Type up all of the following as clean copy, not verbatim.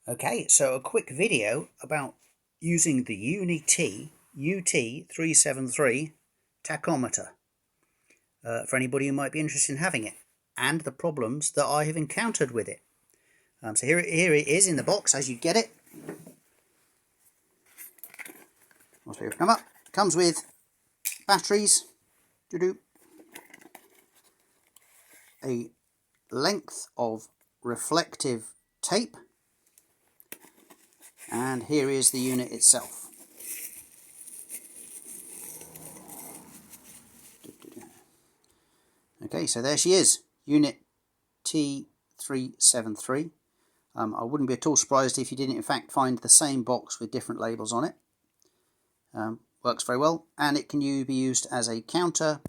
Okay, so a quick video about using the UNI-T UT373 tachometer for anybody who might be interested in having it, and the problems that I have encountered with it. So here it is in the box as you get it. Once we come up, it comes with batteries, a length of reflective tape, and here is the unit itself. Okay, so there she is, Unit T373. I wouldn't be at all surprised if you didn't in fact find the same box with different labels on it. Works very well, and it can be used as a counter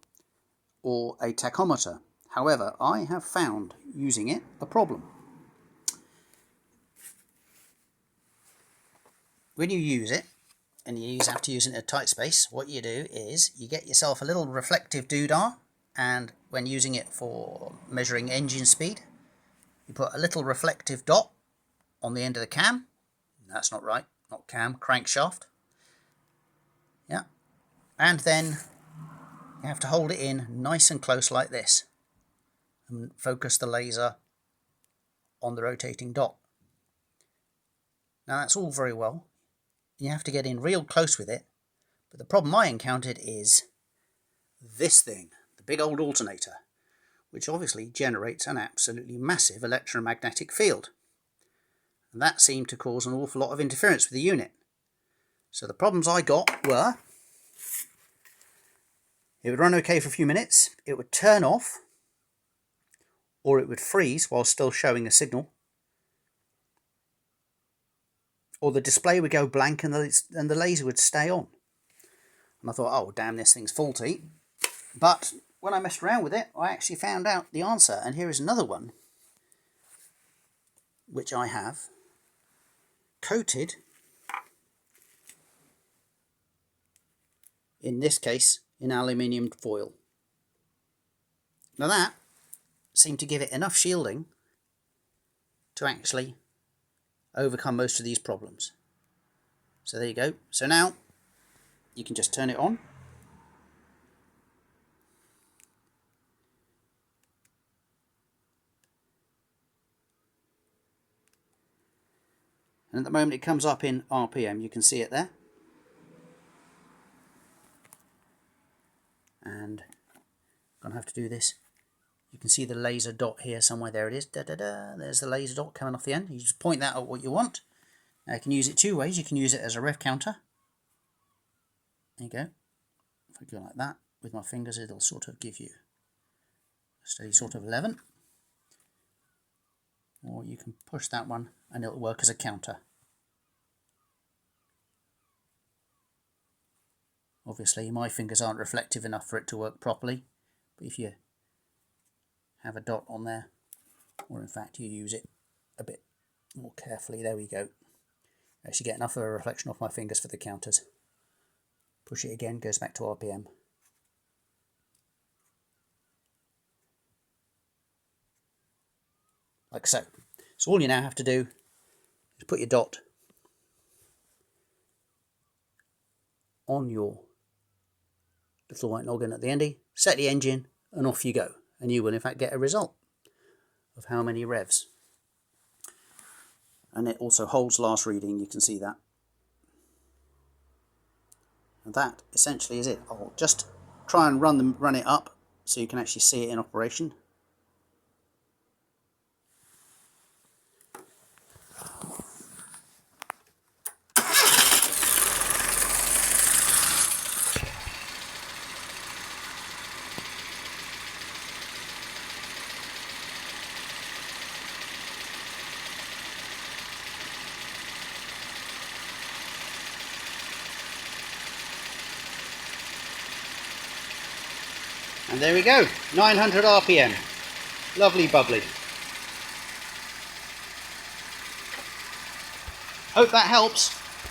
or a tachometer. However, I have found using it a problem. When you use it, and you have to use it in a tight space, what you do is you get yourself a little reflective doodah, and when using it for measuring engine speed, you put a little reflective dot on the end of the cam. That's not right, not cam, crankshaft. Yeah, and then you have to hold it in nice and close like this and focus the laser on the rotating dot. Now that's all very well. You have to get in real close with it, but the problem I encountered is this thing, the big old alternator, which obviously generates an absolutely massive electromagnetic field, and that seemed to cause an awful lot of interference with the unit. So the problems I got were, it would run okay for a few minutes, it would turn off, or it would freeze while still showing a signal, or the display would go blank and the laser would stay on. And I thought, oh damn, this thing's faulty. But when I messed around with it, I actually found out the answer, and here is another one which I have coated, in this case in aluminium foil. Now that seemed to give it enough shielding to actually overcome most of these problems. So there you go. So now you can just turn it on. And at the moment it comes up in RPM, you can see it there. And I'm going to have to do this. You can see the laser dot here somewhere. There it is. Da, da, da. There's the laser dot coming off the end. You just point that at what you want. Now you can use it two ways. You can use it as a rev counter. There you go. If I go like that with my fingers, it'll sort of give you a steady sort of 11. Or you can push that one and it'll work as a counter. Obviously my fingers aren't reflective enough for it to work properly, but if you have a dot on there, or in fact you use it a bit more carefully, there we go. Actually get enough of a reflection off my fingers for the counters. Push it again, goes back to RPM. Like so. So all you now have to do is put your dot on your little white noggin at the end, set the engine, and off you go. And you will in fact get a result of how many revs. And it also holds last reading, you can see that. And that essentially is it. I'll just try and run it up so you can actually see it in operation. And there we go, 900 RPM. Lovely bubbly. Hope that helps.